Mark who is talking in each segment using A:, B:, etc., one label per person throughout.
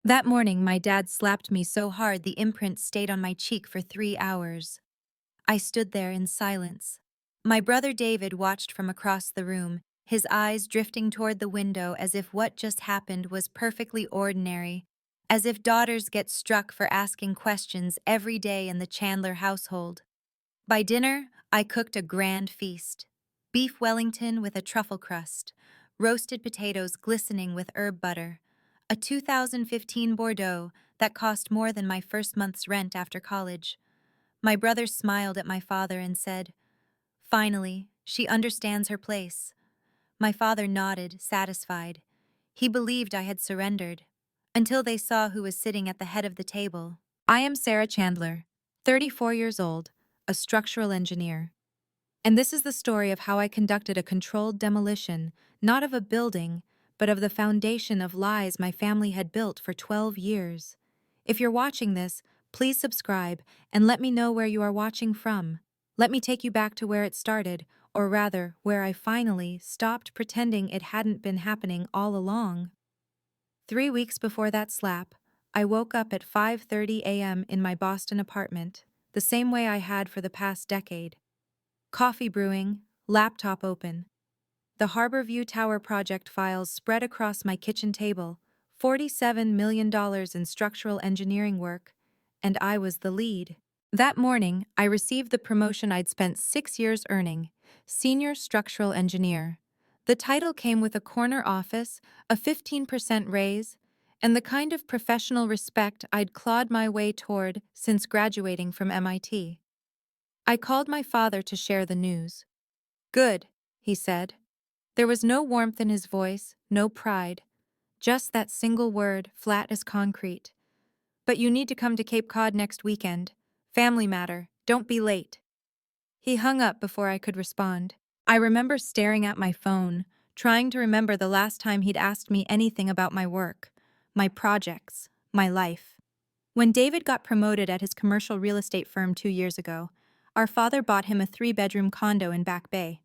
A: That morning, my dad slapped me so hard the imprint stayed on my cheek for 3 hours. I stood there in silence. My brother David watched from across the room, his eyes drifting toward the window as if what just happened was perfectly ordinary, as if daughters get struck for asking questions every day in the Chandler household. By dinner, I cooked a grand feast. Beef Wellington with a truffle crust, roasted potatoes glistening with herb butter, a 2015 Bordeaux that cost more than my first month's rent after college. My brother smiled at my father and said, "Finally, she understands her place." My father nodded, satisfied. He believed I had surrendered. Until they saw who was sitting at the head of the table. I am Sarah Chandler, 34 years old, a structural engineer. And this is the story of how I conducted a controlled demolition, not of a building, but of the foundation of lies my family had built for 12 years. If you're watching this, please subscribe and let me know where you are watching from. Let me take you back to where it started, or rather, where I finally stopped pretending it hadn't been happening all along. 3 weeks before that slap, I woke up at 5:30 a.m. in my Boston apartment, the same way I had for the past decade. Coffee brewing, laptop open. The Harborview Tower project files spread across my kitchen table, $47 million in structural engineering work, and I was the lead. That morning, I received the promotion I'd spent 6 years earning, Senior Structural Engineer. The title came with a corner office, a 15% raise, and the kind of professional respect I'd clawed my way toward since graduating from MIT. I called my father to share the news. "Good," he said. There was no warmth in his voice, no pride, just that single word, flat as concrete. "But you need to come to Cape Cod next weekend. Family matter, don't be late." He hung up before I could respond. I remember staring at my phone, trying to remember the last time he'd asked me anything about my work, my projects, my life. When David got promoted at his commercial real estate firm 2 years ago, our father bought him a 3-bedroom condo in Back Bay.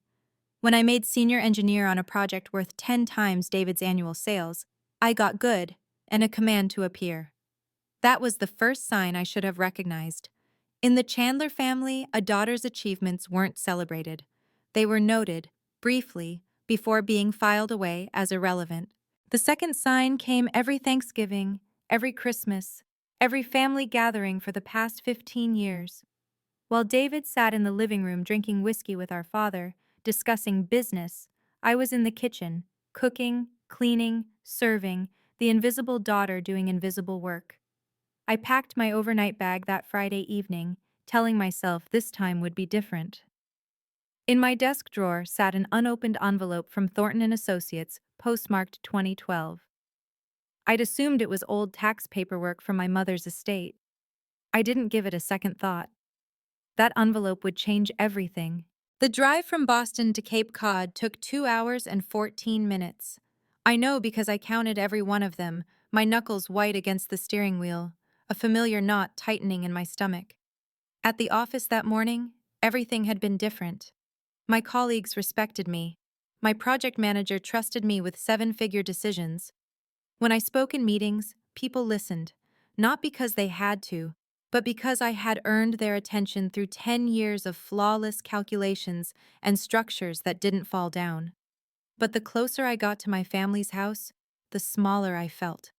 A: When I made senior engineer on a project worth 10 times David's annual sales, I got good and a command to appear. That was the first sign I should have recognized. In the Chandler family, a daughter's achievements weren't celebrated. They were noted, briefly, before being filed away as irrelevant. The second sign came every Thanksgiving, every Christmas, every family gathering for the past 15 years. While David sat in the living room drinking whiskey with our father, discussing business, I was in the kitchen, cooking, cleaning, serving, the invisible daughter doing invisible work. I packed my overnight bag that Friday evening, telling myself this time would be different. In my desk drawer sat an unopened envelope from Thornton and Associates, postmarked 2012. I'd assumed it was old tax paperwork from my mother's estate. I didn't give it a second thought. That envelope would change everything. The drive from Boston to Cape Cod took 2 hours and 14 minutes. I know because I counted every one of them, my knuckles white against the steering wheel, a familiar knot tightening in my stomach. At the office that morning, everything had been different. My colleagues respected me. My project manager trusted me with 7-figure decisions. When I spoke in meetings, people listened, not because they had to, but because I had earned their attention through 10 years of flawless calculations and structures that didn't fall down. But the closer I got to my family's house, the smaller I felt.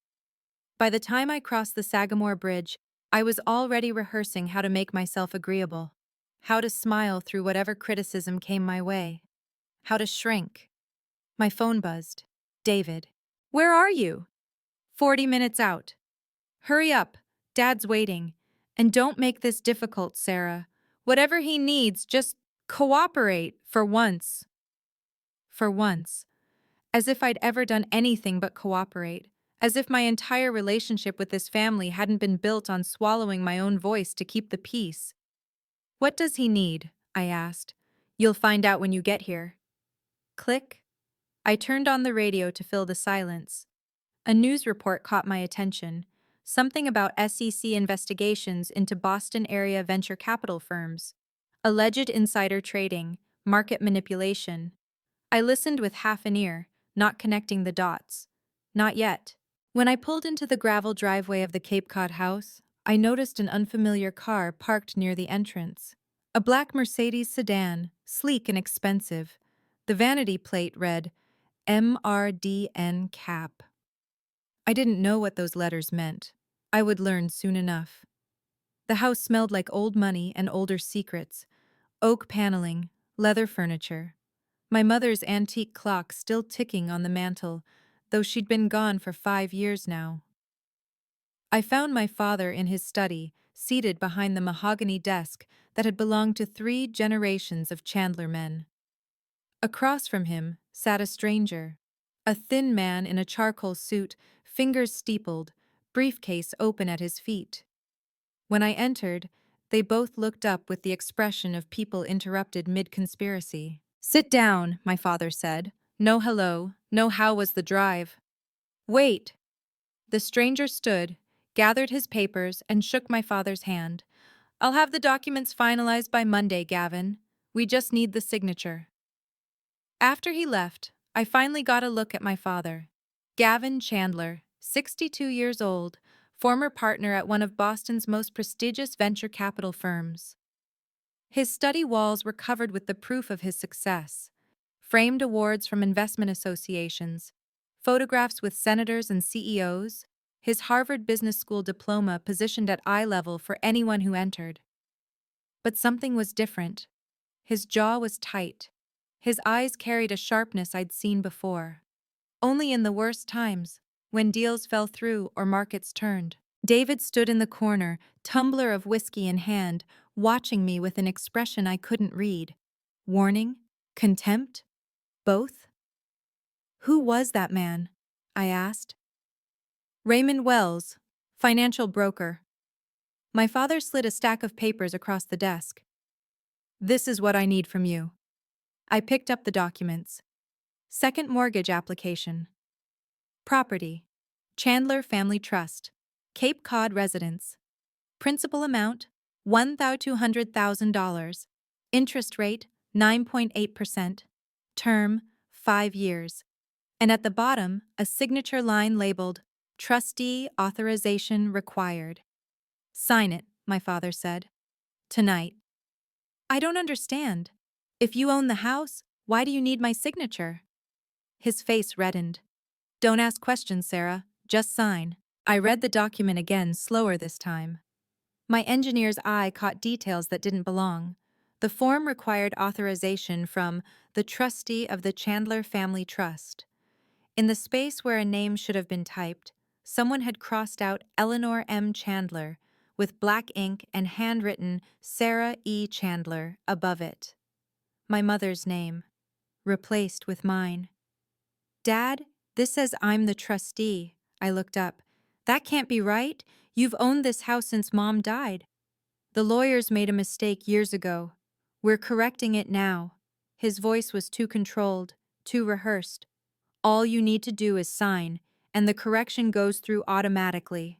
A: By the time I crossed the Sagamore Bridge, I was already rehearsing how to make myself agreeable, how to smile through whatever criticism came my way, how to shrink. My phone buzzed. "David, where are you?" 40 minutes out. "Hurry up, Dad's waiting. And don't make this difficult, Sarah. Whatever he needs, just cooperate for once." For once. As if I'd ever done anything but cooperate. As if my entire relationship with this family hadn't been built on swallowing my own voice to keep the peace. "What does he need?" I asked. "You'll find out when you get here." Click. I turned on the radio to fill the silence. A news report caught my attention. Something about SEC investigations into Boston area venture capital firms. Alleged insider trading, market manipulation. I listened with half an ear, not connecting the dots. Not yet. When I pulled into the gravel driveway of the Cape Cod house, I noticed an unfamiliar car parked near the entrance. A black Mercedes sedan, sleek and expensive. The vanity plate read, MRDN Cap. I didn't know what those letters meant. I would learn soon enough. The house smelled like old money and older secrets. Oak paneling, leather furniture. My mother's antique clock still ticking on the mantel, though she'd been gone for 5 years now. I found my father in his study, seated behind the mahogany desk that had belonged to 3 generations of Chandler men. Across from him sat a stranger, a thin man in a charcoal suit, fingers steepled, briefcase open at his feet. When I entered, they both looked up with the expression of people interrupted mid-conspiracy. "Sit down," my father said. "No hello, no how was the drive." "Wait." The stranger stood, gathered his papers, and shook my father's hand. "I'll have the documents finalized by Monday, Gavin. We just need the signature." After he left, I finally got a look at my father. Gavin Chandler, 62 years old, former partner at one of Boston's most prestigious venture capital firms. His study walls were covered with the proof of his success: framed awards from investment associations, photographs with senators and CEOs, his Harvard Business School diploma positioned at eye level for anyone who entered. But something was different. His jaw was tight. His eyes carried a sharpness I'd seen before. Only in the worst times, when deals fell through or markets turned. David stood in the corner, tumbler of whiskey in hand, watching me with an expression I couldn't read. Warning? Contempt? Both? "Who was that man?" I asked. "Raymond Wells, financial broker." My father slid a stack of papers across the desk. "This is what I need from you." I picked up the documents. Second mortgage application. Property: Chandler Family Trust, Cape Cod residence. Principal amount: $1,200,000. Interest rate: 9.8%. Term: 5 years. And at the bottom, a signature line labeled, "Trustee authorization required." "Sign it," my father said. "Tonight." "I don't understand. If you own the house, why do you need my signature?" His face reddened. "Don't ask questions, Sarah. Just sign." I read the document again, slower this time. My engineer's eye caught details that didn't belong. The form required authorization from the trustee of the Chandler Family Trust. In the space where a name should have been typed, someone had crossed out Eleanor M. Chandler with black ink and handwritten Sarah E. Chandler above it. My mother's name, replaced with mine. "Dad, this says I'm the trustee." I looked up. "That can't be right. You've owned this house since Mom died." "The lawyers made a mistake years ago. We're correcting it now." His voice was too controlled, too rehearsed. "All you need to do is sign, and the correction goes through automatically."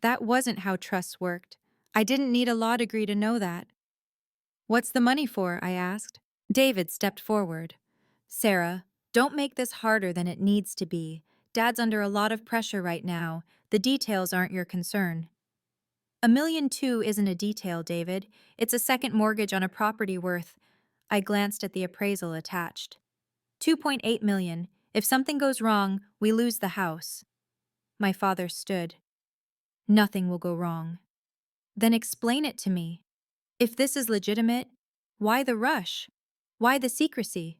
A: That wasn't how trusts worked. I didn't need a law degree to know that. "What's the money for?" I asked. David stepped forward. "Sarah, don't make this harder than it needs to be. Dad's under a lot of pressure right now. The details aren't your concern." "$1.2 million isn't a detail, David. It's a second mortgage on a property worth—" I glanced at the appraisal attached. $2.8 million. If something goes wrong, we lose the house." My father stood. "Nothing will go wrong." "Then explain it to me. If this is legitimate, why the rush? Why the secrecy?"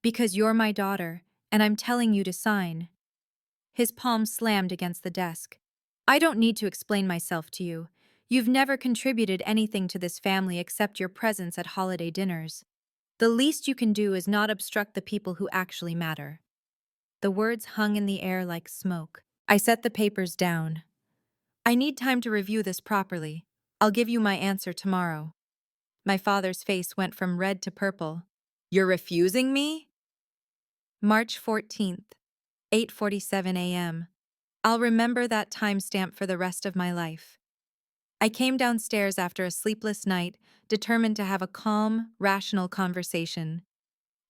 A: "Because you're my daughter, and I'm telling you to sign." His palm slammed against the desk. "I don't need to explain myself to you. You've never contributed anything to this family except your presence at holiday dinners. The least you can do is not obstruct the people who actually matter." The words hung in the air like smoke. I set the papers down. "I need time to review this properly. I'll give you my answer tomorrow." My father's face went from red to purple. "You're refusing me?" March 14th, 8:47 a.m. I'll remember that timestamp for the rest of my life. I came downstairs after a sleepless night, determined to have a calm, rational conversation.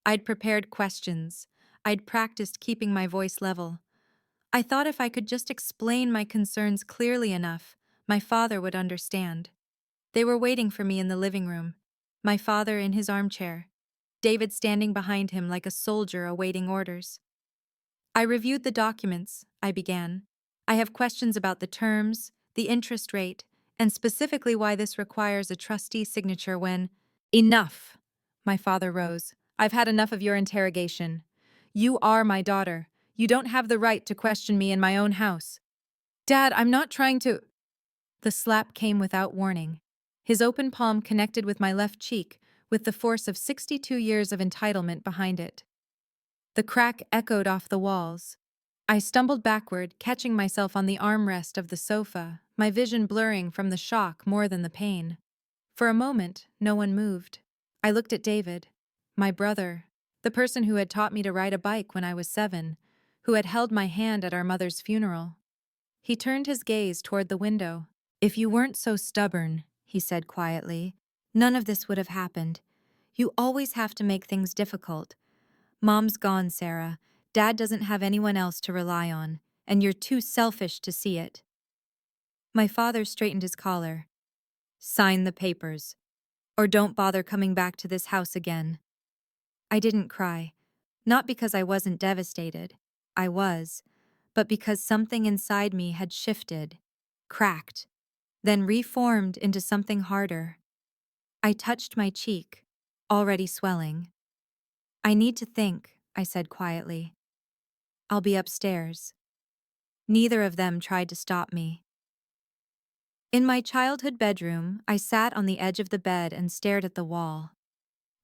A: I'd prepared questions. I'd practiced keeping my voice level. I thought if I could just explain my concerns clearly enough, my father would understand. They were waiting for me in the living room, my father in his armchair, David standing behind him like a soldier awaiting orders. I reviewed the documents, I began. I have questions about the terms, the interest rate, and specifically why this requires a trustee signature when— Enough! My father rose. I've had enough of your interrogation. You are my daughter. You don't have the right to question me in my own house. Dad, I'm not trying to— The slap came without warning. His open palm connected with my left cheek, with the force of 62 years of entitlement behind it. The crack echoed off the walls. I stumbled backward, catching myself on the armrest of the sofa, my vision blurring from the shock more than the pain. For a moment, no one moved. I looked at David, my brother, the person who had taught me to ride a bike when I was 7, who had held my hand at our mother's funeral. He turned his gaze toward the window. If you weren't so stubborn, he said quietly, none of this would have happened. You always have to make things difficult. Mom's gone, Sarah. Dad doesn't have anyone else to rely on, and you're too selfish to see it. My father straightened his collar. Sign the papers, or don't bother coming back to this house again. I didn't cry, not because I wasn't devastated. I was, but because something inside me had shifted, cracked, then reformed into something harder. I touched my cheek, already swelling. I need to think, I said quietly. I'll be upstairs. Neither of them tried to stop me. In my childhood bedroom, I sat on the edge of the bed and stared at the wall.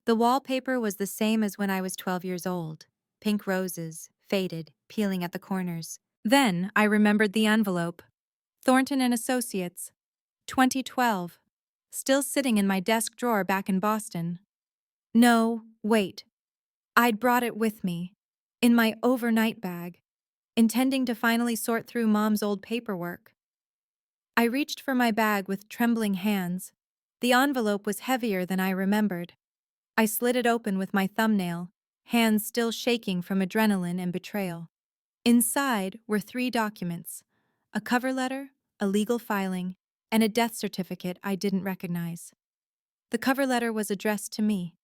A: The wallpaper was the same as when I was 12 years old, pink roses, faded, peeling at the corners. Then I remembered the envelope. Thornton and Associates, 2012, still sitting in my desk drawer back in Boston. No, wait. I'd brought it with me, in my overnight bag, intending to finally sort through Mom's old paperwork. I reached for my bag with trembling hands. The envelope was heavier than I remembered. I slid it open with my thumbnail, hands still shaking from adrenaline and betrayal. Inside were 3 documents: a cover letter, a legal filing, and a death certificate I didn't recognize. The cover letter was addressed to me,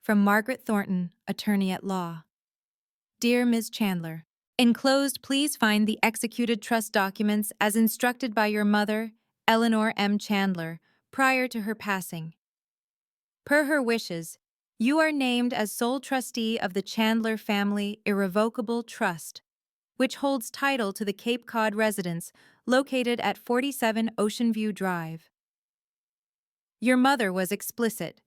A: from Margaret Thornton, attorney at law. Dear Ms. Chandler, enclosed, please find the executed trust documents as instructed by your mother, Eleanor M. Chandler, prior to her passing. Per her wishes, you are named as sole trustee of the Chandler Family Irrevocable Trust, which holds title to the Cape Cod residence located at 47 Ocean View Drive. Your mother was explicit.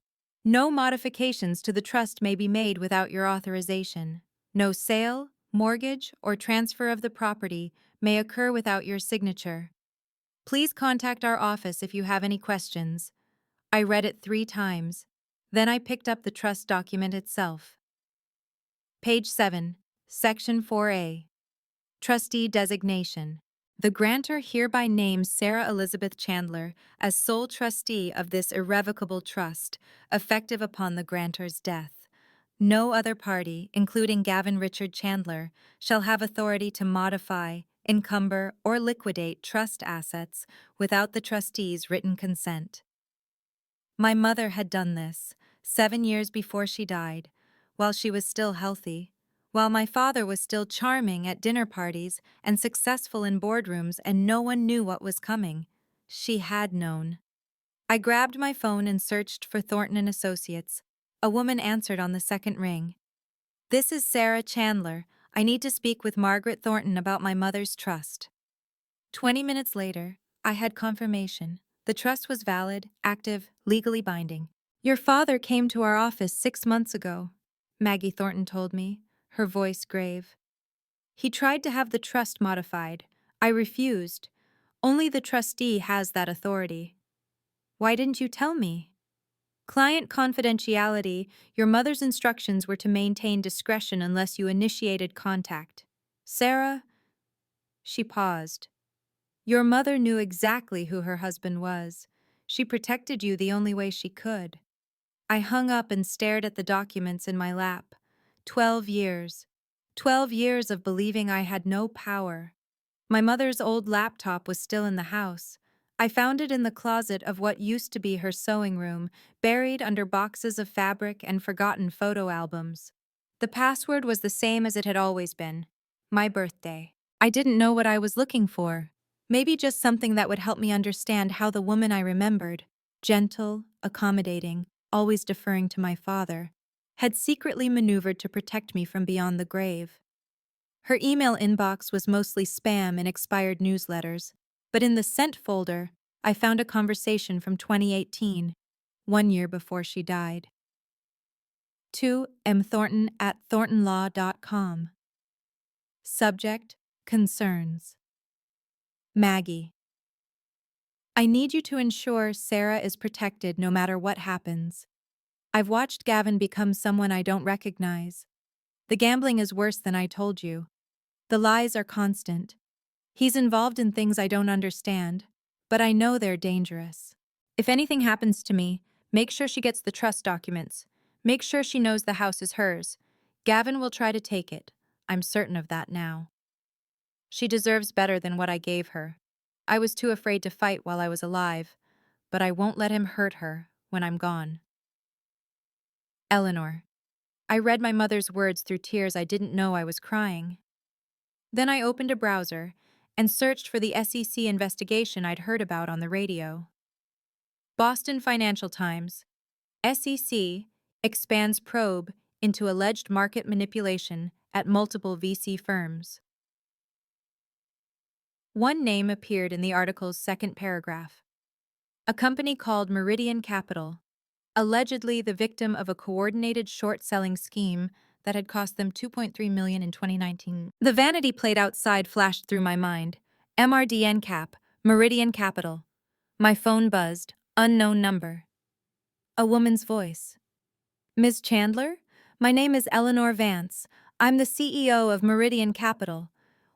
A: No modifications to the trust may be made without your authorization. No sale, mortgage, or transfer of the property may occur without your signature. Please contact our office if you have any questions. I read it 3 times. Then I picked up the trust document itself. Page 7, Section 4A. Trustee Designation. The grantor hereby names Sarah Elizabeth Chandler as sole trustee of this irrevocable trust, effective upon the grantor's death. No other party, including Gavin Richard Chandler, shall have authority to modify, encumber, or liquidate trust assets without the trustee's written consent. My mother had done this 7 years before she died, while she was still healthy, while my father was still charming at dinner parties and successful in boardrooms and no one knew what was coming. She had known. I grabbed my phone and searched for Thornton and Associates. A woman answered on the second ring. This is Sarah Chandler. I need to speak with Margaret Thornton about my mother's trust. 20 minutes later, I had confirmation. The trust was valid, active, legally binding. Your father came to our office 6 months ago, Maggie Thornton told me, her voice grave. He tried to have the trust modified. I refused. Only the trustee has that authority. Why didn't you tell me? Client confidentiality. Your mother's instructions were to maintain discretion unless you initiated contact. Sarah? She paused. Your mother knew exactly who her husband was. She protected you the only way she could. I hung up and stared at the documents in my lap. 12 years. 12 years of believing I had no power, My mother's old laptop was still in the house. I found it in the closet of what used to be her sewing room, buried under boxes of fabric and forgotten photo albums. The password was the same as it had always been: my birthday. I didn't know what I was looking for. Maybe just something that would help me understand how the woman I remembered, gentle, accommodating, always deferring to my father, had secretly maneuvered to protect me from beyond the grave. Her email inbox was mostly spam and expired newsletters, but in the sent folder, I found a conversation from 2018, 1 year before she died. To M. Thornton at thorntonlaw.com. Subject: Concerns. Maggie. I need you to ensure Sarah is protected no matter what happens. I've watched Gavin become someone I don't recognize. The gambling is worse than I told you. The lies are constant. He's involved in things I don't understand, but I know they're dangerous. If anything happens to me, make sure she gets the trust documents. Make sure she knows the house is hers. Gavin will try to take it. I'm certain of that now. She deserves better than what I gave her. I was too afraid to fight while I was alive, but I won't let him hurt her when I'm gone. Eleanor. I read my mother's words through tears. I didn't know I was crying. Then I opened a browser and searched for the SEC investigation I'd heard about on the radio. Boston Financial Times. SEC expands probe into alleged market manipulation at multiple VC firms. One name appeared in the article's second paragraph: a company called Meridian Capital, allegedly the victim of a coordinated short-selling scheme that had cost them $2.3 million in 2019. The vanity plate outside flashed through my mind. MRDN Cap, Meridian Capital. My phone buzzed. Unknown number. A woman's voice. Ms. Chandler? My name is Eleanor Vance. I'm the CEO of Meridian Capital.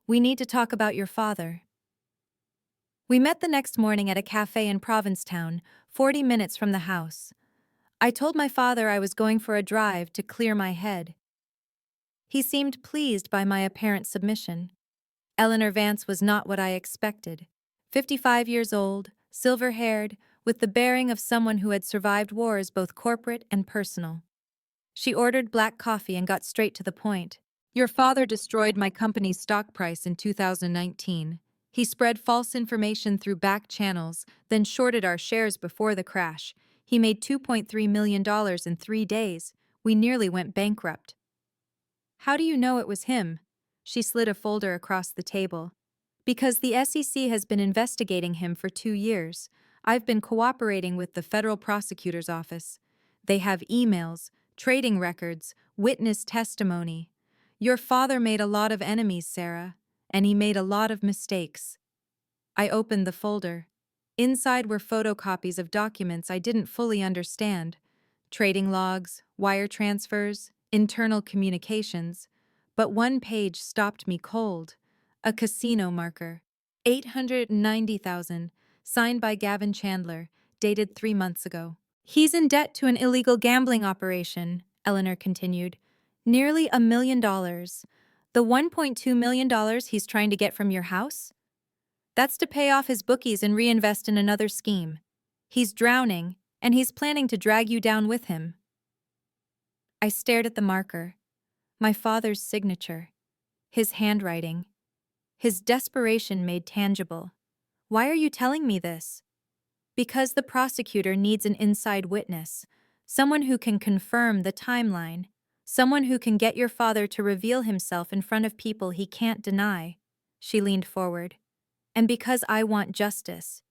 A: We need to talk about your father. We met the next morning at a cafe in Provincetown, 40 minutes from the house. I told my father I was going for a drive to clear my head. He seemed pleased by my apparent submission. Eleanor Vance was not what I expected. 55 years old, silver-haired, with the bearing of someone who had survived wars both corporate and personal. She ordered black coffee and got straight to the point. Your father destroyed my company's stock price in 2019. He spread false information through back channels, then shorted our shares before the crash. He made $2.3 million in 3 days. We nearly went bankrupt. How do you know it was him? She slid a folder across the table. Because the SEC has been investigating him for 2 years. I've been cooperating with the federal prosecutor's office. They have emails, trading records, witness testimony. Your father made a lot of enemies, Sarah, and he made a lot of mistakes. I opened the folder. Inside were photocopies of documents I didn't fully understand. Trading logs, wire transfers, internal communications. But one page stopped me cold. A casino marker. $890,000, signed by Gavin Chandler, dated 3 months ago. He's in debt to an illegal gambling operation, Eleanor continued. Nearly $1 million. The $1.2 million he's trying to get from your house? That's to pay off his bookies and reinvest in another scheme. He's drowning, and he's planning to drag you down with him. I stared at the marker. My father's signature. His handwriting. His desperation made tangible. Why are you telling me this? Because the prosecutor needs an inside witness, someone who can confirm the timeline, someone who can get your father to reveal himself in front of people he can't deny. She leaned forward. And because I want justice.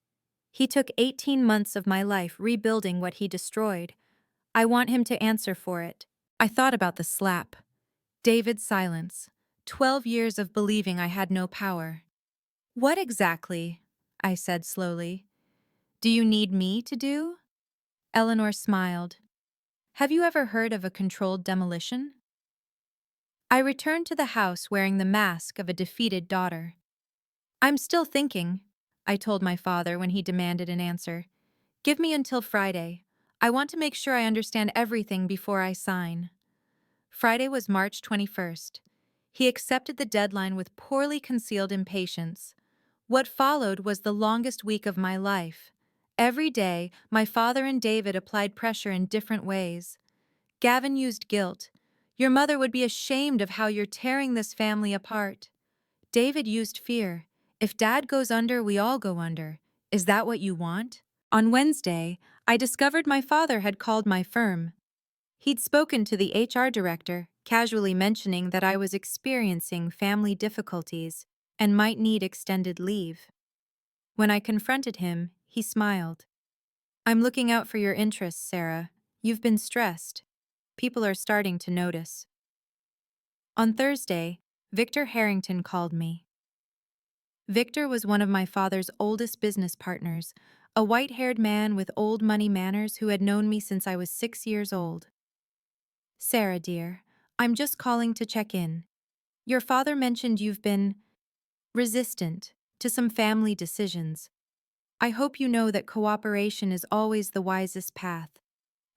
A: He took 18 months of my life rebuilding what he destroyed. I want him to answer for it. I thought about the slap. David's silence. 12 years of believing I had no power. What exactly? I said slowly. Do you need me to do? Eleanor smiled. Have you ever heard of a controlled demolition? I returned to the house wearing the mask of a defeated daughter. I'm still thinking, I told my father when he demanded an answer. Give me until Friday. I want to make sure I understand everything before I sign. Friday was March 21st. He accepted the deadline with poorly concealed impatience. What followed was the longest week of my life. Every day, my father and David applied pressure in different ways. Gavin used guilt. Your mother would be ashamed of how you're tearing this family apart. David used fear. If Dad goes under, we all go under. Is that what you want? On Wednesday, I discovered my father had called my firm. He'd spoken to the HR director, casually mentioning that I was experiencing family difficulties and might need extended leave. When I confronted him, he smiled. I'm looking out for your interests, Sarah. You've been stressed. People are starting to notice. On Thursday, Victor Harrington called me. Victor was one of my father's oldest business partners, a white-haired man with old money manners who had known me since I was 6 years old. Sarah, dear, I'm just calling to check in. Your father mentioned you've been resistant to some family decisions. I hope you know that cooperation is always the wisest path.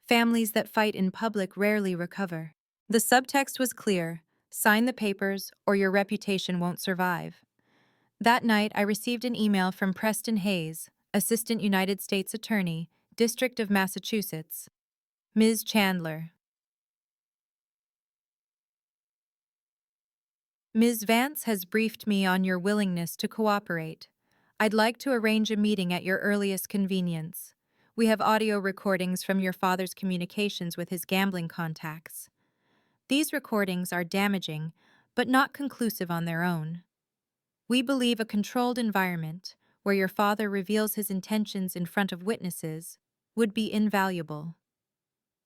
A: Families that fight in public rarely recover. The subtext was clear: sign the papers or your reputation won't survive. That night, I received an email from Preston Hayes, Assistant United States Attorney, District of Massachusetts. Ms. Chandler. Ms. Vance has briefed me on your willingness to cooperate. I'd like to arrange a meeting at your earliest convenience. We have audio recordings from your father's communications with his gambling contacts. These recordings are damaging, but not conclusive on their own. We believe a controlled environment, where your father reveals his intentions in front of witnesses, would be invaluable.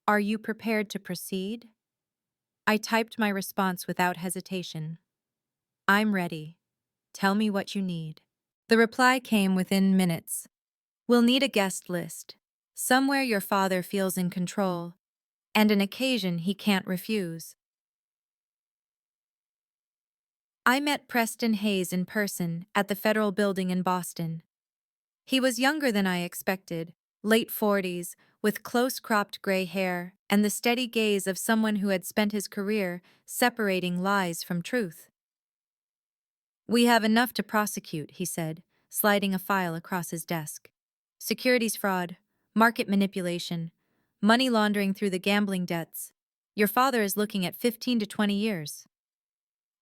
A: Are you prepared to proceed? I typed my response without hesitation. I'm ready. Tell me what you need. The reply came within minutes. We'll need a guest list, somewhere your father feels in control, and an occasion he can't refuse. I met Preston Hayes in person at the Federal Building in Boston. He was younger than I expected, late 40s, with close-cropped gray hair and the steady gaze of someone who had spent his career separating lies from truth. We have enough to prosecute, he said, sliding a file across his desk. Securities fraud, market manipulation, money laundering through the gambling debts. Your father is looking at 15 to 20 years.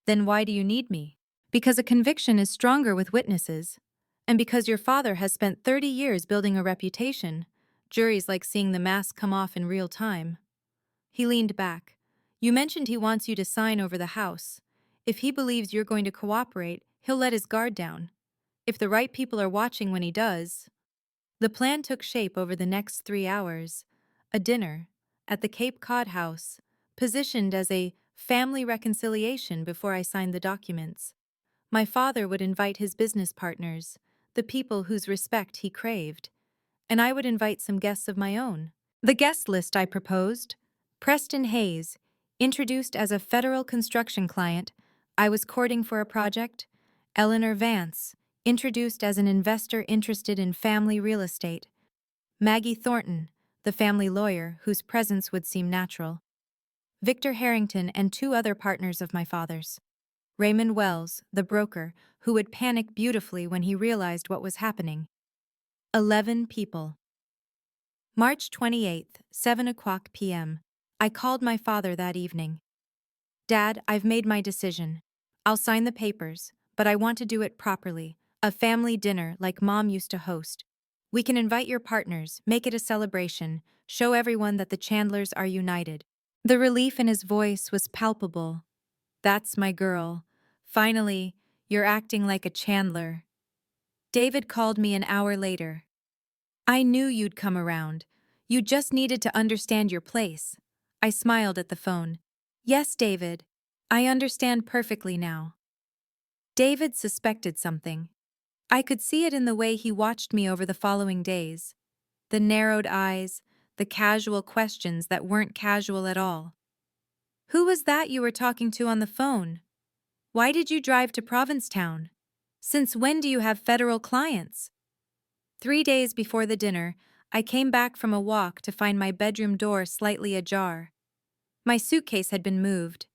A: Then why do you need me? Because a conviction is stronger with witnesses, and because your father has spent 30 years building a reputation. Juries like seeing the mask come off in real time. He leaned back. You mentioned he wants you to sign over the house. If he believes you're going to cooperate, he'll let his guard down. If the right people are watching when he does. The plan took shape over the next 3 hours. A dinner at the Cape Cod house, positioned as a family reconciliation before I signed the documents. My father would invite his business partners, the people whose respect he craved, and I would invite some guests of my own. The guest list I proposed: Preston Hayes, introduced as a federal construction client I was courting for a project; Eleanor Vance, introduced as an investor interested in family real estate; Maggie Thornton, the family lawyer whose presence would seem natural; Victor Harrington and 2 other partners of my father's; Raymond Wells, the broker, who would panic beautifully when he realized what was happening. 11 people. March 28th, 7:00 p.m. I called my father that evening. Dad, I've made my decision. I'll sign the papers, but I want to do it properly. A family dinner like Mom used to host. We can invite your partners, make it a celebration, show everyone that the Chandlers are united. The relief in his voice was palpable. That's my girl. Finally, you're acting like a Chandler. David called me an hour later. I knew you'd come around. You just needed to understand your place. I smiled at the phone. Yes, David. I understand perfectly now. David suspected something. I could see it in the way he watched me over the following days. The narrowed eyes, the casual questions that weren't casual at all. Who was that you were talking to on the phone? Why did you drive to Provincetown? Since when do you have federal clients? 3 days before the dinner, I came back from a walk to find my bedroom door slightly ajar. My suitcase had been moved.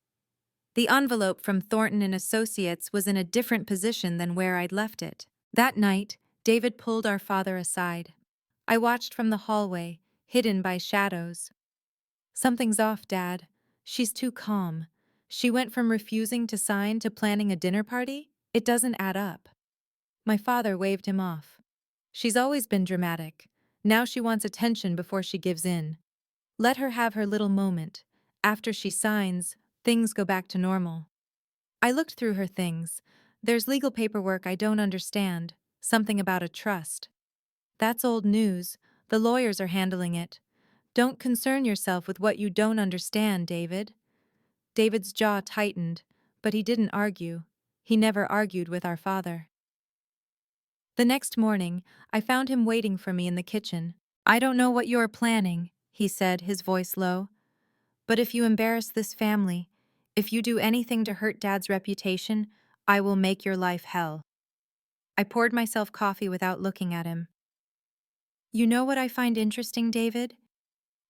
A: The envelope from Thornton and Associates was in a different position than where I'd left it. That night, David pulled our father aside. I watched from the hallway, hidden by shadows. "Something's off, Dad. She's too calm. She went from refusing to sign to planning a dinner party? It doesn't add up." My father waved him off. "She's always been dramatic. Now she wants attention before she gives in. Let her have her little moment. After she signs, things go back to normal." I looked through her things. There's legal paperwork I don't understand, something about a trust. "That's old news. The lawyers are handling it. Don't concern yourself with what you don't understand, David." David's jaw tightened, but he didn't argue. He never argued with our father. The next morning, I found him waiting for me in the kitchen. "I don't know what you're planning," he said, his voice low. "But if you embarrass this family, if you do anything to hurt Dad's reputation, I will make your life hell." I poured myself coffee without looking at him. "You know what I find interesting, David?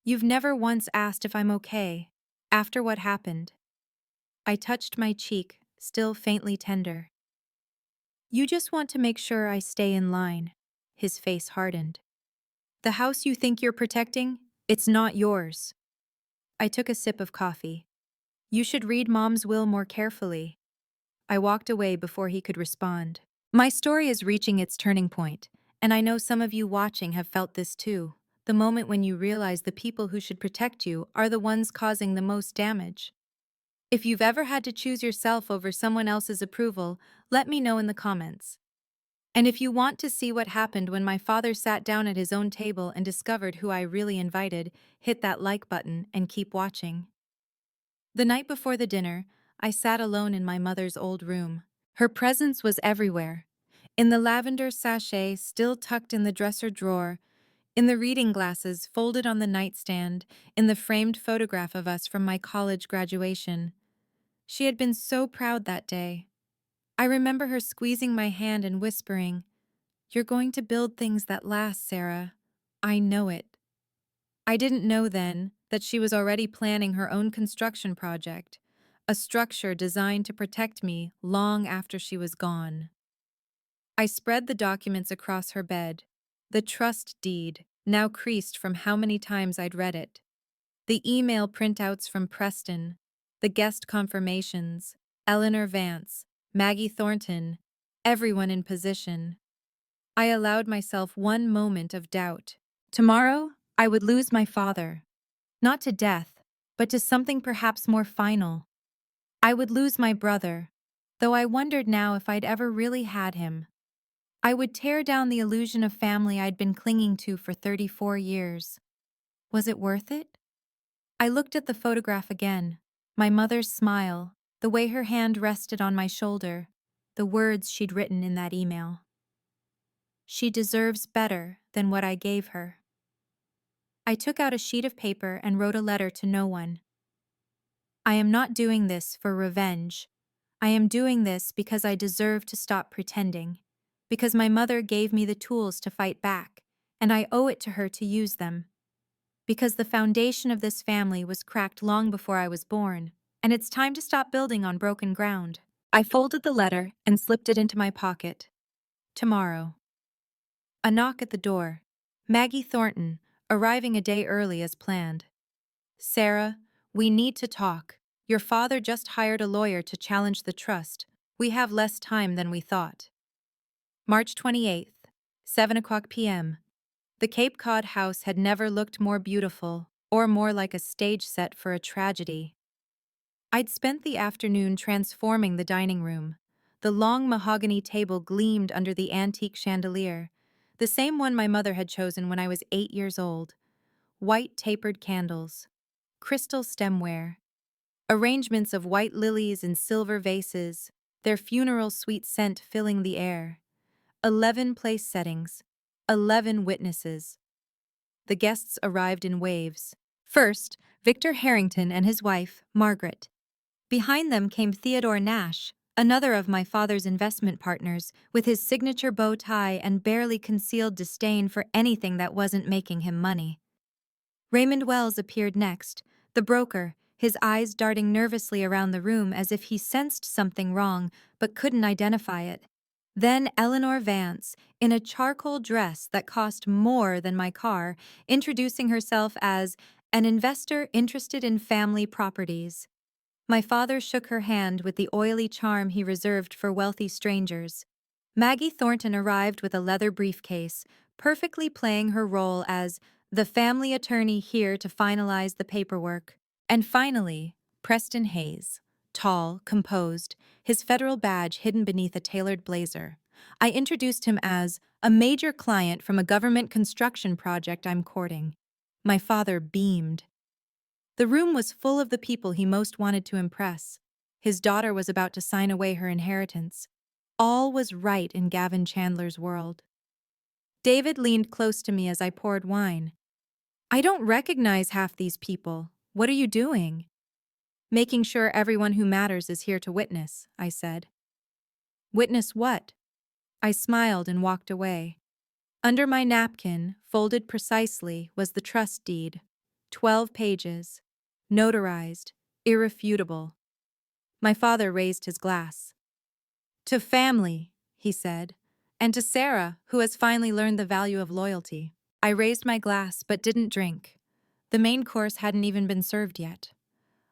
A: You've never once asked if I'm okay, after what happened." I touched my cheek, still faintly tender. "You just want to make sure I stay in line." His face hardened. "The house you think you're protecting, it's not yours." I took a sip of coffee. "You should read Mom's will more carefully." I walked away before he could respond. My story is reaching its turning point, and I know some of you watching have felt this too. The moment when you realize the people who should protect you are the ones causing the most damage. If you've ever had to choose yourself over someone else's approval, let me know in the comments. And if you want to see what happened when my father sat down at his own table and discovered who I really invited, hit that like button and keep watching. The night before the dinner, I sat alone in my mother's old room. Her presence was everywhere. In the lavender sachet still tucked in the dresser drawer, in the reading glasses folded on the nightstand, in the framed photograph of us from my college graduation. She had been so proud that day. I remember her squeezing my hand and whispering, "You're going to build things that last, Sarah. I know it." I didn't know then that she was already planning her own construction project, a structure designed to protect me long after she was gone. I spread the documents across her bed, the trust deed, now creased from how many times I'd read it, the email printouts from Preston, the guest confirmations, Eleanor Vance, Maggie Thornton, everyone in position. I allowed myself one moment of doubt. Tomorrow, I would lose my father. Not to death, but to something perhaps more final. I would lose my brother, though I wondered now if I'd ever really had him. I would tear down the illusion of family I'd been clinging to for 34 years. Was it worth it? I looked at the photograph again, my mother's smile, the way her hand rested on my shoulder, the words she'd written in that email. "She deserves better than what I gave her." I took out a sheet of paper and wrote a letter to no one. "I am not doing this for revenge. I am doing this because I deserve to stop pretending, because my mother gave me the tools to fight back, and I owe it to her to use them. Because the foundation of this family was cracked long before I was born, and it's time to stop building on broken ground." I folded the letter and slipped it into my pocket. Tomorrow. A knock at the door. Maggie Thornton, arriving a day early as planned. "Sarah, we need to talk. Your father just hired a lawyer to challenge the trust. We have less time than we thought." March 28th, 7:00 p.m. The Cape Cod house had never looked more beautiful or more like a stage set for a tragedy. I'd spent the afternoon transforming the dining room. The long mahogany table gleamed under the antique chandelier, the same one my mother had chosen when I was 8 years old. White tapered candles, crystal stemware, arrangements of white lilies in silver vases, their funeral sweet scent filling the air. 11 place settings, 11 witnesses. The guests arrived in waves. First, Victor Harrington and his wife, Margaret. Behind them came Theodore Nash, another of my father's investment partners, with his signature bow tie and barely concealed disdain for anything that wasn't making him money. Raymond Wells appeared next, the broker, his eyes darting nervously around the room as if he sensed something wrong but couldn't identify it. Then Eleanor Vance, in a charcoal dress that cost more than my car, introducing herself as an investor interested in family properties. My father shook her hand with the oily charm he reserved for wealthy strangers. Maggie Thornton arrived with a leather briefcase, perfectly playing her role as the family attorney here to finalize the paperwork. And finally, Preston Hayes, tall, composed, his federal badge hidden beneath a tailored blazer. I introduced him as a major client from a government construction project I'm courting. My father beamed. The room was full of the people he most wanted to impress. His daughter was about to sign away her inheritance. All was right in Gavin Chandler's world. David leaned close to me as I poured wine. I don't recognize half these people. What are you doing? Making sure everyone who matters is here to witness, I said. Witness what? I smiled and walked away. Under my napkin, folded precisely, was the trust deed. 12 pages. Notarized. Irrefutable. My father raised his glass. To family, he said, and to Sarah, who has finally learned the value of loyalty. I raised my glass but didn't drink. The main course hadn't even been served yet.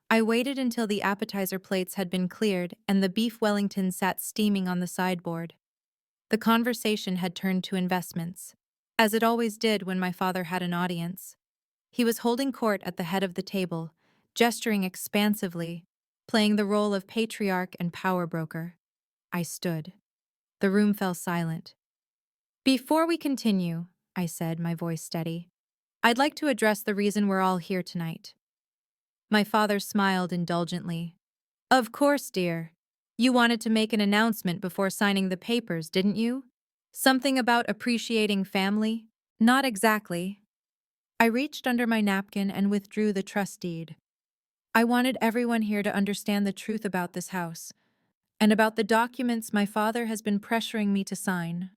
A: I waited until the appetizer plates had been cleared and the beef Wellington sat steaming on the sideboard. The conversation had turned to investments, as it always did when my father had an audience. He was holding court at the head of the table, gesturing expansively, playing the role of patriarch and power broker. I stood. The room fell silent. Before we continue, I said, my voice steady, I'd like to address the reason we're all here tonight. My father smiled indulgently. Of course, dear. You wanted to make an announcement before signing the papers, didn't you? Something about appreciating family? Not exactly. I reached under my napkin and withdrew the trust deed. I wanted everyone here to understand the truth about this house, and about the documents my father has been pressuring me to sign.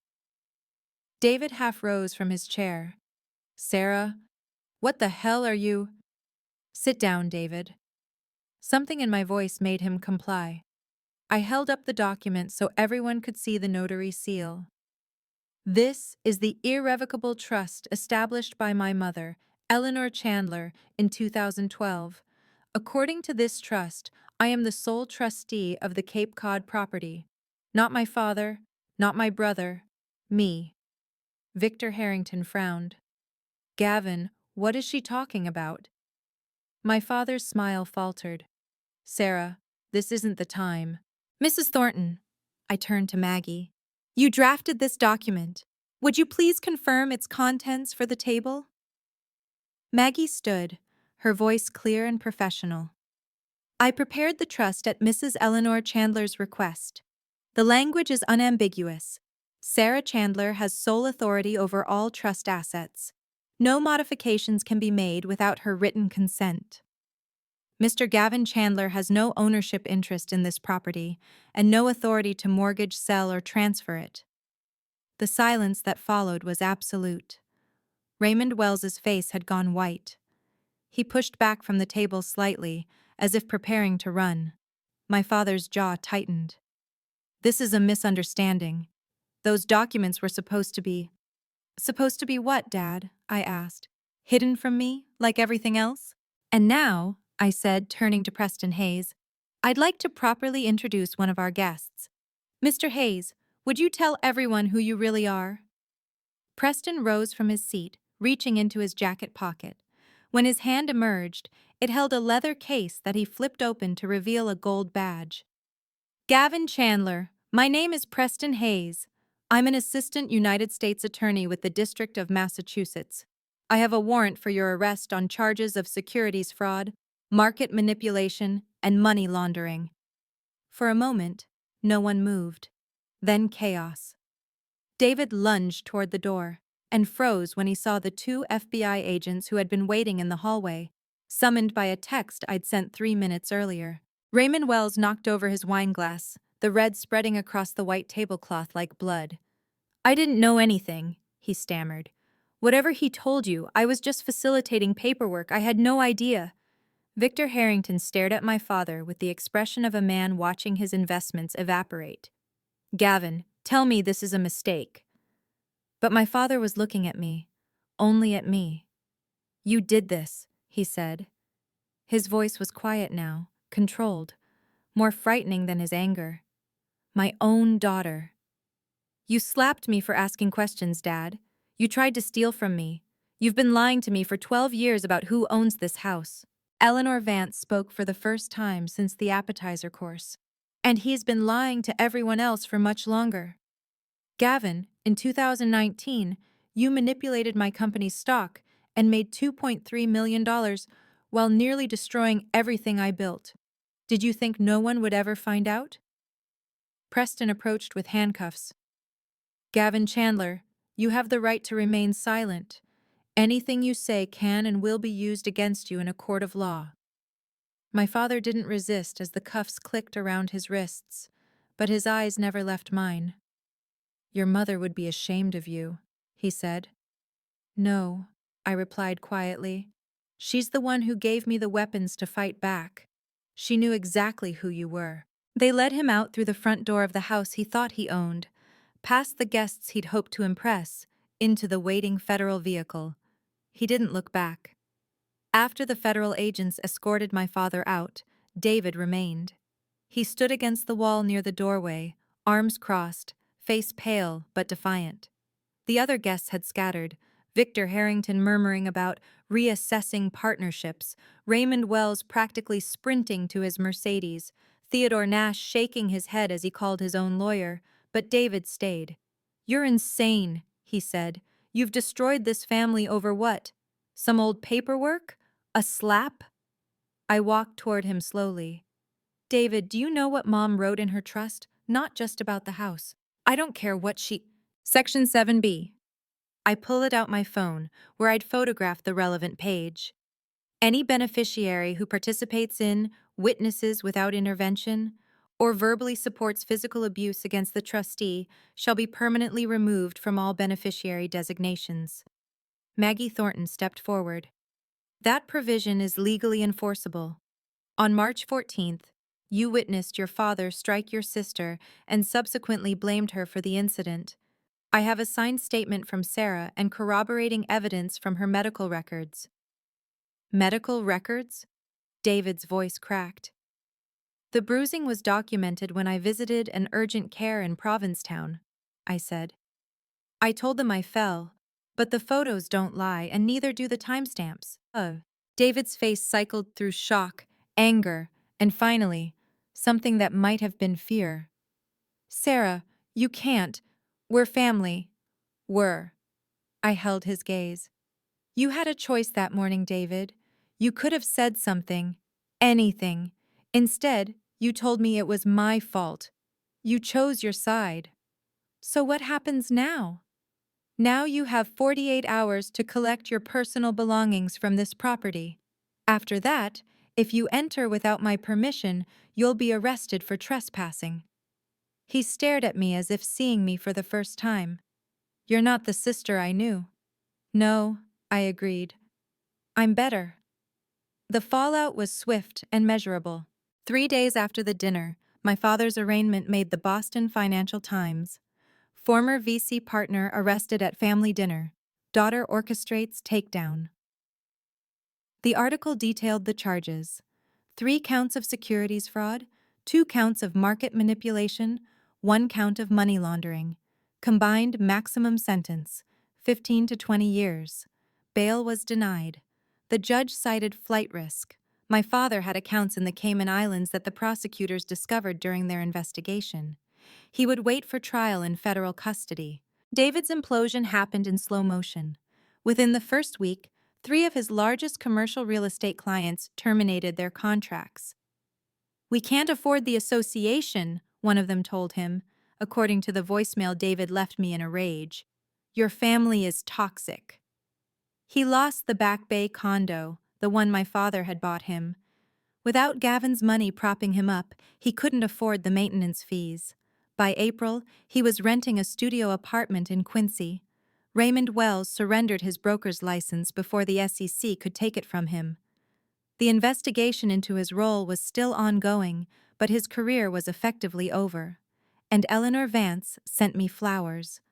A: David half rose from his chair. Sarah, what the hell are you? Sit down, David. Something in my voice made him comply. I held up the document so everyone could see the notary seal. This is the irrevocable trust established by my mother, Eleanor Chandler, in 2012. According to this trust, I am the sole trustee of the Cape Cod property. Not my father, not my brother, me. Victor Harrington frowned. Gavin, what is she talking about? My father's smile faltered. Sarah, this isn't the time. Mrs. Thornton, I turned to Maggie. You drafted this document. Would you please confirm its contents for the table? Maggie stood, her voice clear and professional. I prepared the trust at Mrs. Eleanor Chandler's request. The language is unambiguous. Sarah Chandler has sole authority over all trust assets. No modifications can be made without her written consent. Mr. Gavin Chandler has no ownership interest in this property and no authority to mortgage, sell, or transfer it. The silence that followed was absolute. Raymond Wells's face had gone white. He pushed back from the table slightly, as if preparing to run. My father's jaw tightened. This is a misunderstanding. Those documents were supposed to be... Supposed to be what, Dad? I asked. Hidden from me, like everything else? And now, I said, turning to Preston Hayes, I'd like to properly introduce one of our guests. Mr. Hayes, would you tell everyone who you really are? Preston rose from his seat, reaching into his jacket pocket. When his hand emerged, it held a leather case that he flipped open to reveal a gold badge. Gavin Chandler, my name is Preston Hayes. I'm an assistant United States attorney with the District of Massachusetts. I have a warrant for your arrest on charges of securities fraud, market manipulation, and money laundering. For a moment, no one moved. Then chaos. David lunged toward the door and froze when he saw the two FBI agents who had been waiting in the hallway, summoned by a text I'd sent 3 minutes earlier. Raymond Wells knocked over his wineglass, the red spreading across the white tablecloth like blood. I didn't know anything, he stammered. Whatever he told you, I was just facilitating paperwork. I had no idea. Victor Harrington stared at my father with the expression of a man watching his investments evaporate. Gavin, Tell me this is a mistake. But my father was looking at me, only at me. You did this, he said. His voice was quiet now, controlled, more frightening than his anger. My own daughter. You slapped me for asking questions, Dad. You tried to steal from me. You've been lying to me for 12 years about who owns this house. Eleanor Vance spoke for the first time since the appetizer course. And he's been lying to everyone else for much longer. Gavin, in 2019, you manipulated my company's stock and made $2.3 million while nearly destroying everything I built. Did you think no one would ever find out? Preston approached with handcuffs. Gavin Chandler, you have the right to remain silent. Anything you say can and will be used against you in a court of law. My father didn't resist as the cuffs clicked around his wrists, but his eyes never left mine. Your mother would be ashamed of you, he said. No, I replied quietly. She's the one who gave me the weapons to fight back. She knew exactly who you were. They led him out through the front door of the house he thought he owned, past the guests he'd hoped to impress, into the waiting federal vehicle. He didn't look back. After the federal agents escorted my father out, David remained. He stood against the wall near the doorway, arms crossed, face pale but defiant. The other guests had scattered, Victor Harrington murmuring about reassessing partnerships, Raymond Wells practically sprinting to his Mercedes, Theodore Nash shaking his head as he called his own lawyer, but David stayed. You're insane, he said. You've destroyed this family over what? Some old paperwork? A slap? I walked toward him slowly. David, do you know what Mom wrote in her trust? Not just about the house. I don't care what she... Section 7B. I pulled out my phone, where I'd photographed the relevant page. Any beneficiary who participates in, witnesses without intervention, or verbally supports physical abuse against the trustee shall be permanently removed from all beneficiary designations. Maggie Thornton stepped forward. That provision is legally enforceable. On March 14th, you witnessed your father strike your sister and subsequently blamed her for the incident. I have a signed statement from Sarah and corroborating evidence from her medical records. Medical records? David's voice cracked. The bruising was documented when I visited an urgent care in Provincetown, I said. I told them I fell, but the photos don't lie and neither do the timestamps. David's face cycled through shock, anger, and finally, something that might have been fear. Sarah, you can't. We're family. Were. I held his gaze. You had a choice that morning, David. You could have said something. Anything. Instead, you told me it was my fault. You chose your side. So what happens now? Now you have 48 hours to collect your personal belongings from this property. After that, if you enter without my permission, you'll be arrested for trespassing. He stared at me as if seeing me for the first time. You're not the sister I knew. No, I agreed. I'm better. The fallout was swift and measurable. 3 days after the dinner, my father's arraignment made the Boston Financial Times. Former VC partner arrested at family dinner. Daughter orchestrates takedown. The article detailed the charges. 3 counts of securities fraud, 2 counts of market manipulation, 1 count of money laundering. Combined maximum sentence, 15 to 20 years. Bail was denied. The judge cited flight risk. My father had accounts in the Cayman Islands that the prosecutors discovered during their investigation. He would wait for trial in federal custody. David's implosion happened in slow motion. Within the first week, 3 of his largest commercial real estate clients terminated their contracts. We can't afford the association, one of them told him, according to the voicemail David left me in a rage. Your family is toxic. He lost the Back Bay condo, the one my father had bought him. Without Gavin's money propping him up, he couldn't afford the maintenance fees. By April, he was renting a studio apartment in Quincy. Raymond Wells surrendered his broker's license before the SEC could take it from him. The investigation into his role was still ongoing, but his career was effectively over. And Eleanor Vance sent me flowers.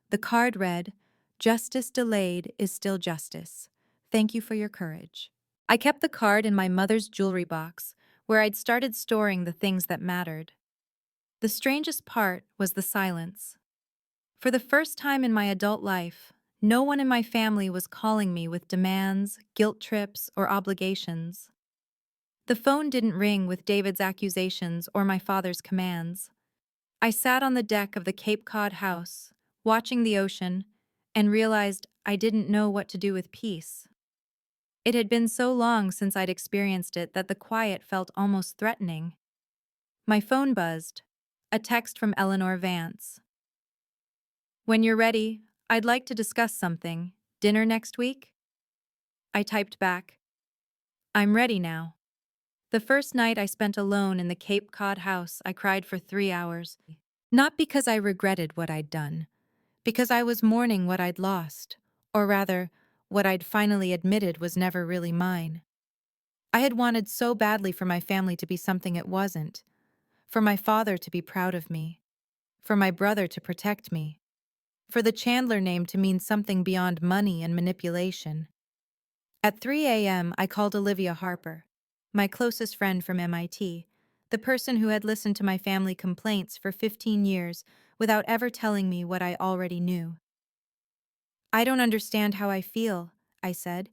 A: The card read, "Justice delayed is still justice. Thank you for your courage." I kept the card in my mother's jewelry box, where I'd started storing the things that mattered. The strangest part was the silence. For the first time in my adult life, no one in my family was calling me with demands, guilt trips, or obligations. The phone didn't ring with David's accusations or my father's commands. I sat on the deck of the Cape Cod house, watching the ocean, and realized I didn't know what to do with peace. It had been so long since I'd experienced it that the quiet felt almost threatening. My phone buzzed. A text from Eleanor Vance. "When you're ready, I'd like to discuss something. Dinner next week?" I typed back, "I'm ready now." The first night I spent alone in the Cape Cod house, I cried for 3 hours. Not because I regretted what I'd done, because I was mourning what I'd lost, or rather, what I'd finally admitted was never really mine. I had wanted so badly for my family to be something it wasn't, for my father to be proud of me, for my brother to protect me, for the Chandler name to mean something beyond money and manipulation. At 3 a.m., I called Olivia Harper, my closest friend from MIT, the person who had listened to my family complaints for 15 years without ever telling me what I already knew. "I don't understand how I feel," I said.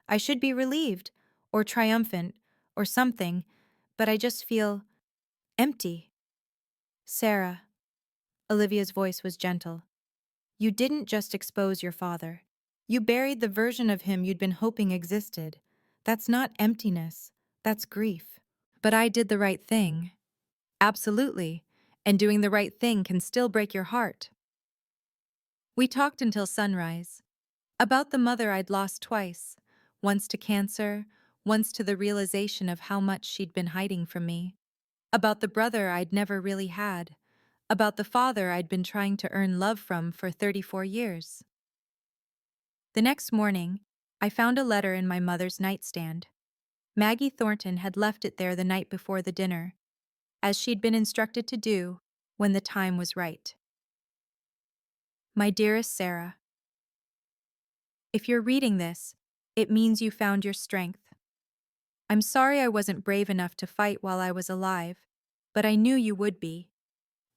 A: "I should be relieved, or triumphant, or something, but I just feel empty." "Sarah," Olivia's voice was gentle, "you didn't just expose your father. You buried the version of him you'd been hoping existed. That's not emptiness, that's grief." "But I did the right thing." "Absolutely, and doing the right thing can still break your heart." We talked until sunrise. About the mother I'd lost twice, once to cancer, once to the realization of how much she'd been hiding from me. About the brother I'd never really had. About the father I'd been trying to earn love from for 34 years. The next morning, I found a letter in my mother's nightstand. Maggie Thornton had left it there the night before the dinner, as she'd been instructed to do when the time was right. "My dearest Sarah, if you're reading this, it means you found your strength. I'm sorry I wasn't brave enough to fight while I was alive, but I knew you would be.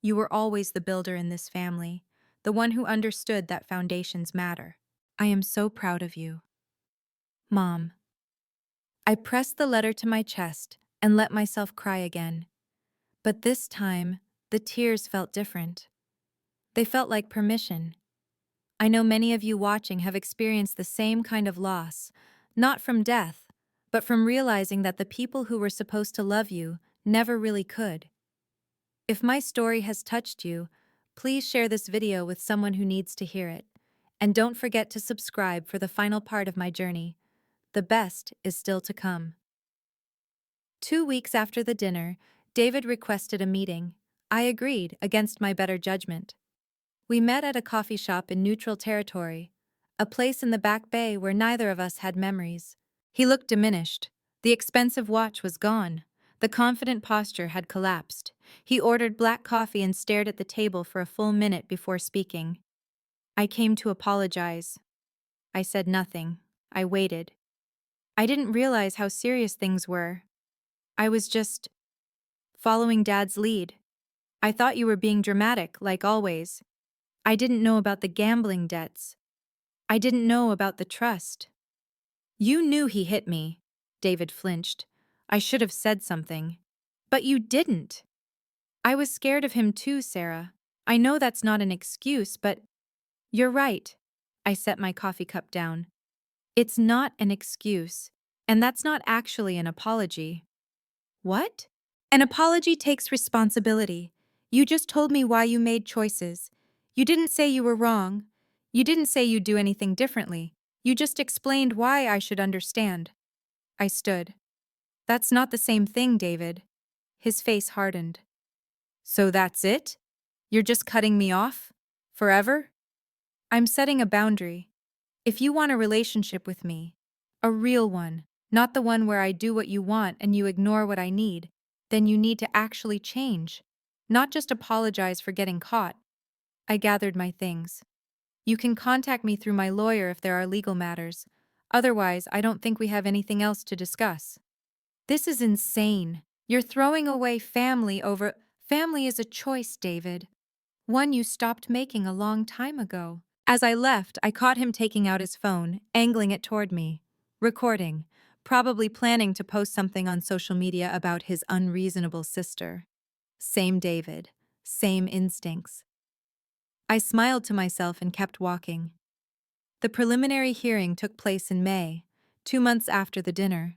A: You were always the builder in this family, the one who understood that foundations matter. I am so proud of you. Mom." I pressed the letter to my chest and let myself cry again. But this time, the tears felt different. They felt like permission. I know many of you watching have experienced the same kind of loss, not from death, but from realizing that the people who were supposed to love you never really could. If my story has touched you, please share this video with someone who needs to hear it. And don't forget to subscribe for the final part of my journey. The best is still to come. 2 weeks after the dinner, David requested a meeting. I agreed, against my better judgment. We met at a coffee shop in neutral territory, a place in the Back Bay where neither of us had memories. He looked diminished. The expensive watch was gone. The confident posture had collapsed. He ordered black coffee and stared at the table for a full minute before speaking. "I came to apologize." I said nothing. I waited. I didn't realize how serious things were. I was just following Dad's lead. "I thought you were being dramatic, like always. I didn't know about the gambling debts. I didn't know about the trust." "You knew he hit me." David flinched. "I should have said something." "But you didn't." "I was scared of him too, Sarah. I know that's not an excuse, but—" "You're right." I set my coffee cup down. "It's not an excuse, and that's not actually an apology." "What?" "An apology takes responsibility. You just told me why you made choices. You didn't say you were wrong. You didn't say you'd do anything differently. You just explained why I should understand." I stood. "That's not the same thing, David." His face hardened. "So that's it? You're just cutting me off? Forever?" "I'm setting a boundary. If you want a relationship with me, a real one, not the one where I do what you want and you ignore what I need, then you need to actually change." not just apologize for getting caught. I gathered my things. You can contact me through my lawyer if there are legal matters. Otherwise, I don't think we have anything else to discuss. This is insane. You're throwing away family over. Family is a choice, David. One you stopped making a long time ago. As I left, I caught him taking out his phone, angling it toward me. Recording, probably planning to post something on social media about his unreasonable sister. Same David, same instincts. I smiled to myself and kept walking. The preliminary hearing took place in May, 2 months after the dinner.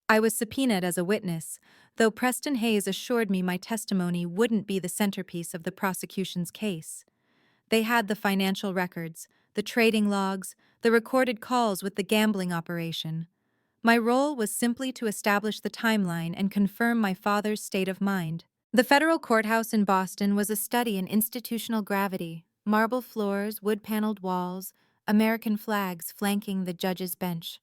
A: I was subpoenaed as a witness, though Preston Hayes assured me my testimony wouldn't be the centerpiece of the prosecution's case. They had the financial records, the trading logs, the recorded calls with the gambling operation. My role was simply to establish the timeline and confirm my father's state of mind. The federal courthouse in Boston was a study in institutional gravity: marble floors, wood-paneled walls, American flags flanking the judge's bench.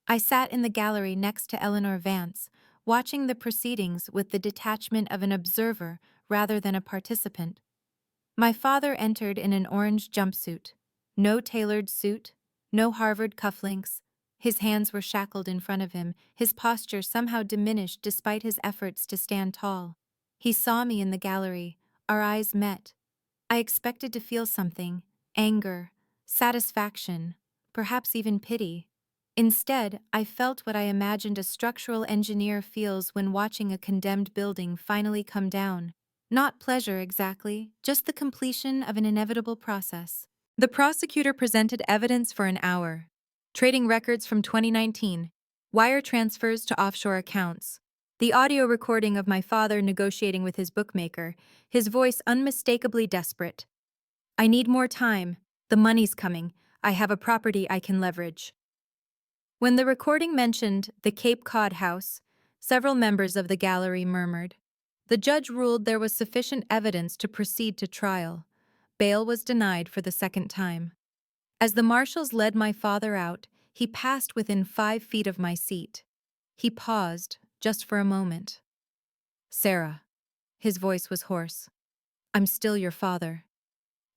A: I sat in the gallery next to Eleanor Vance, watching the proceedings with the detachment of an observer rather than a participant. My father entered in an orange jumpsuit. No tailored suit, no Harvard cufflinks. His hands were shackled in front of him, his posture somehow diminished despite his efforts to stand tall. He saw me in the gallery. Our eyes met. I expected to feel something: anger, satisfaction, perhaps even pity. Instead, I felt what I imagined a structural engineer feels when watching a condemned building finally come down. Not pleasure exactly, just the completion of an inevitable process. The prosecutor presented evidence for an hour: trading records from 2019, wire transfers to offshore accounts, the audio recording of my father negotiating with his bookmaker, his voice unmistakably desperate. I need more time. The money's coming. I have a property I can leverage. When the recording mentioned the Cape Cod house, several members of the gallery murmured. The judge ruled there was sufficient evidence to proceed to trial. Bail was denied for the second time. As the marshals led my father out, he passed within 5 feet of my seat. He paused, just for a moment. "Sarah." His voice was hoarse. "I'm still your father."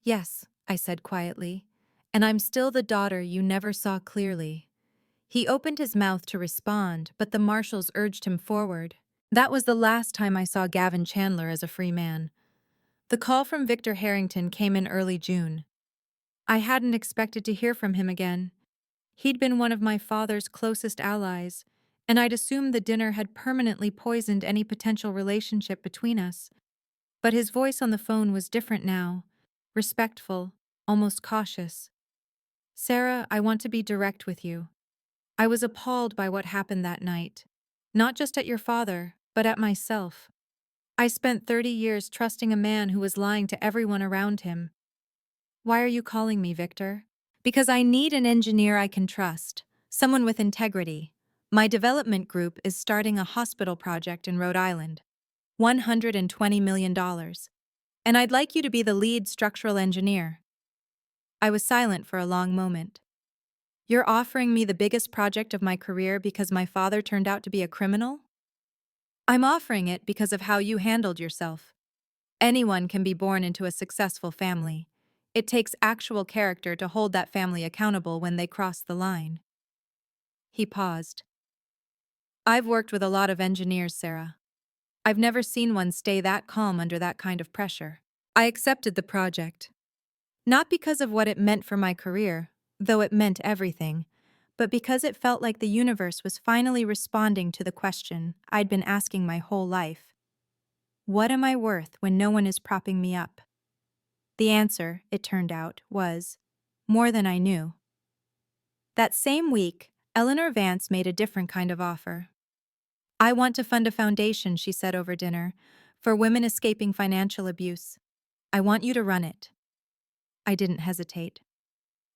A: "Yes," I said quietly, "and I'm still the daughter you never saw clearly." He opened his mouth to respond, but the marshals urged him forward. That was the last time I saw Gavin Chandler as a free man. The call from Victor Harrington came in early June. I hadn't expected to hear from him again. He'd been one of my father's closest allies, and I'd assumed the dinner had permanently poisoned any potential relationship between us. But his voice on the phone was different now, respectful, almost cautious. "Sarah, I want to be direct with you. I was appalled by what happened that night. Not just at your father, but at myself. I spent 30 years trusting a man who was lying to everyone around him." "Why are you calling me, Victor?" "Because I need an engineer I can trust, someone with integrity. My development group is starting a hospital project in Rhode Island. $120 million. And I'd like you to be the lead structural engineer." I was silent for a long moment. "You're offering me the biggest project of my career because my father turned out to be a criminal?" "I'm offering it because of how you handled yourself. Anyone can be born into a successful family. It takes actual character to hold that family accountable when they cross the line." He paused. "I've worked with a lot of engineers, Sarah. I've never seen one stay that calm under that kind of pressure." I accepted the project. Not because of what it meant for my career, though it meant everything, but because it felt like the universe was finally responding to the question I'd been asking my whole life. What am I worth when no one is propping me up? The answer, it turned out, was more than I knew. That same week, Eleanor Vance made a different kind of offer. "I want to fund a foundation," she said over dinner, "for women escaping financial abuse. I want you to run it." I didn't hesitate.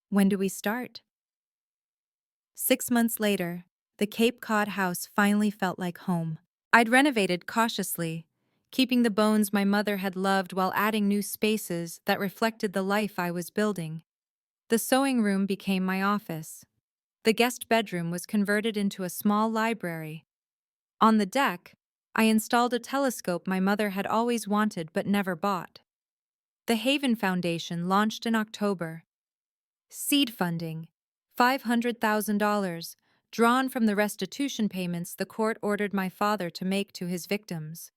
A: "When do we start?" 6 months later, the Cape Cod house finally felt like home. I'd renovated cautiously, keeping the bones my mother had loved while adding new spaces that reflected the life I was building. The sewing room became my office. The guest bedroom was converted into a small library. On the deck, I installed a telescope my mother had always wanted but never bought. The Haven Foundation launched in October. Seed funding, $500,000, drawn from the restitution payments the court ordered my father to make to his victims.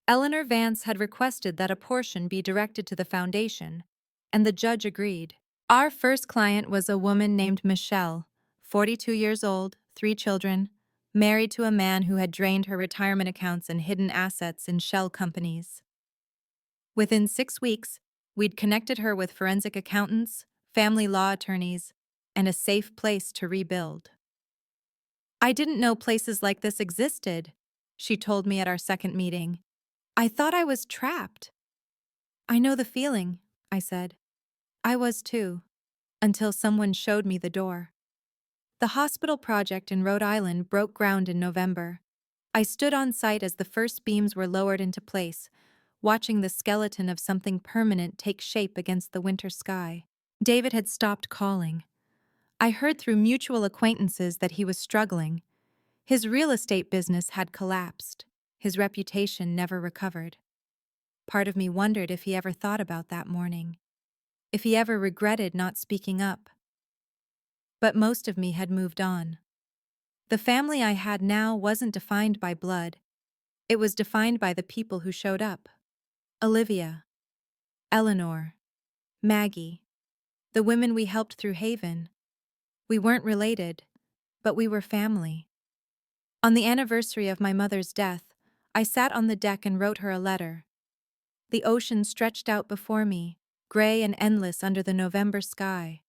A: Eleanor Vance had requested that a portion be directed to the foundation, and the judge agreed. Our first client was a woman named Michelle, 42 years old, 3 children, married to a man who had drained her retirement accounts and hidden assets in shell companies. Within 6 weeks, we'd connected her with forensic accountants, family law attorneys, and a safe place to rebuild. I didn't know places like this existed, she told me at our second meeting. I thought I was trapped. I know the feeling, I said. I was too, until someone showed me the door. The hospital project in Rhode Island broke ground in November. I stood on site as the first beams were lowered into place, watching the skeleton of something permanent take shape against the winter sky. David had stopped calling. I heard through mutual acquaintances that he was struggling. His real estate business had collapsed. His reputation never recovered. Part of me wondered if he ever thought about that morning, if he ever regretted not speaking up. But most of me had moved on. The family I had now wasn't defined by blood. It was defined by the people who showed up. Olivia, Eleanor, Maggie, the women we helped through Haven. We weren't related, but we were family. On the anniversary of my mother's death, I sat on the deck and wrote her a letter. The ocean stretched out before me, gray and endless under the November sky.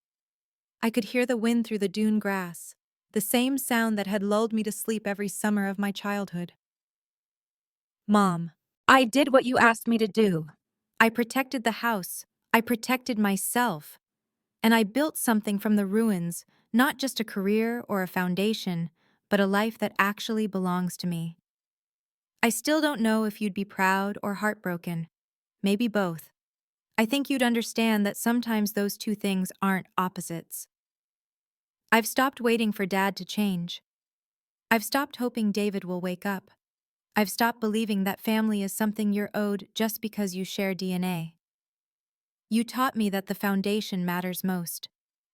A: I could hear the wind through the dune grass, the same sound that had lulled me to sleep every summer of my childhood. Mom, I did what you asked me to do. I protected the house. I protected myself. And I built something from the ruins, not just a career or a foundation, but a life that actually belongs to me. I still don't know if you'd be proud or heartbroken. Maybe both. I think you'd understand that sometimes those two things aren't opposites. I've stopped waiting for Dad to change. I've stopped hoping David will wake up. I've stopped believing that family is something you're owed just because you share DNA. You taught me that the foundation matters most,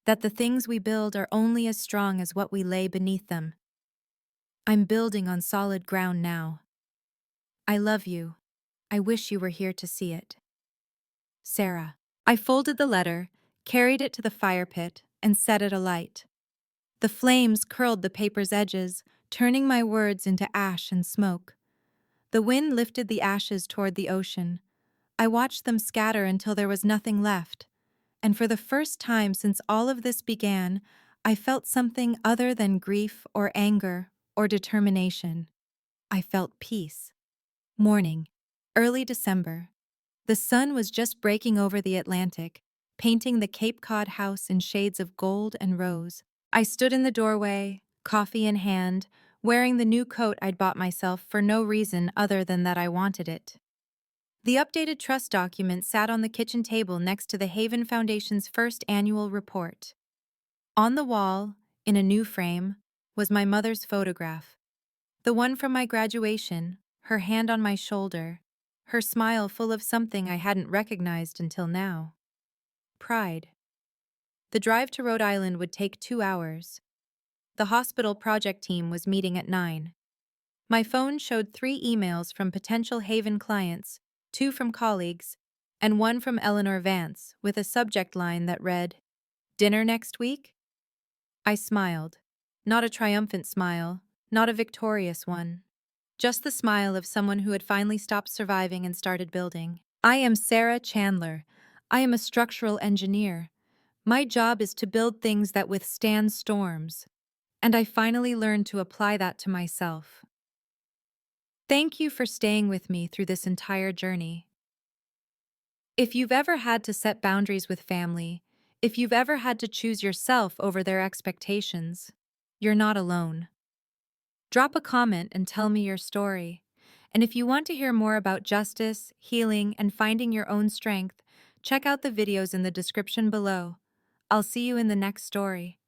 A: that the things we build are only as strong as what we lay beneath them. I'm building on solid ground now. I love you. I wish you were here to see it. Sarah. I folded the letter, carried it to the fire pit, and set it alight. The flames curled the paper's edges, turning my words into ash and smoke. The wind lifted the ashes toward the ocean. I watched them scatter until there was nothing left, and for the first time since all of this began, I felt something other than grief or anger or determination. I felt peace. Morning, early December. The sun was just breaking over the Atlantic, painting the Cape Cod house in shades of gold and rose. I stood in the doorway, coffee in hand, wearing the new coat I'd bought myself for no reason other than that I wanted it. The updated trust document sat on the kitchen table next to the Haven Foundation's first annual report. On the wall, in a new frame, was my mother's photograph. The one from my graduation, her hand on my shoulder, her smile full of something I hadn't recognized until now. Pride. The drive to Rhode Island would take 2 hours. The hospital project team was meeting at 9. My phone showed 3 emails from potential Haven clients, 2 from colleagues, and 1 from Eleanor Vance with a subject line that read, "Dinner next week?" I smiled. Not a triumphant smile, not a victorious one. Just the smile of someone who had finally stopped surviving and started building. I am Sarah Chandler. I am a structural engineer. My job is to build things that withstand storms. And I finally learned to apply that to myself. Thank you for staying with me through this entire journey. If you've ever had to set boundaries with family, if you've ever had to choose yourself over their expectations, you're not alone. Drop a comment and tell me your story. And if you want to hear more about justice, healing, and finding your own strength, check out the videos in the description below. I'll see you in the next story.